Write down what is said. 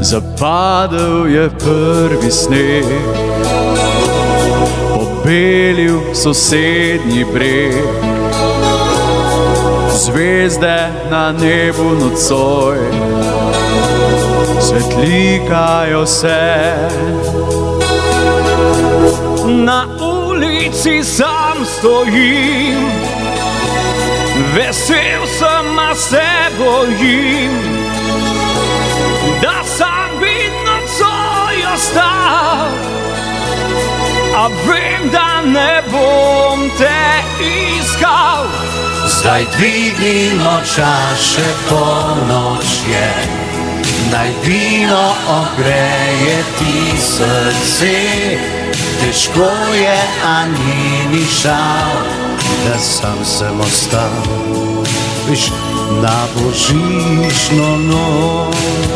Zapadel je prvi sneg, pobelil sosednji breg, zvezde na nebu nocoj svetlikajo se. Na ulici sam stojim, vesel sem, a se bojim, da sam bi nocoj ostal, a vem, da ne bom te iskal. Zdaj dvignimo čaše, polnoč je, naj vino ogreje ti srce. Težko je, a ni mi žal, da sam sem ostal, viš, na božično noč.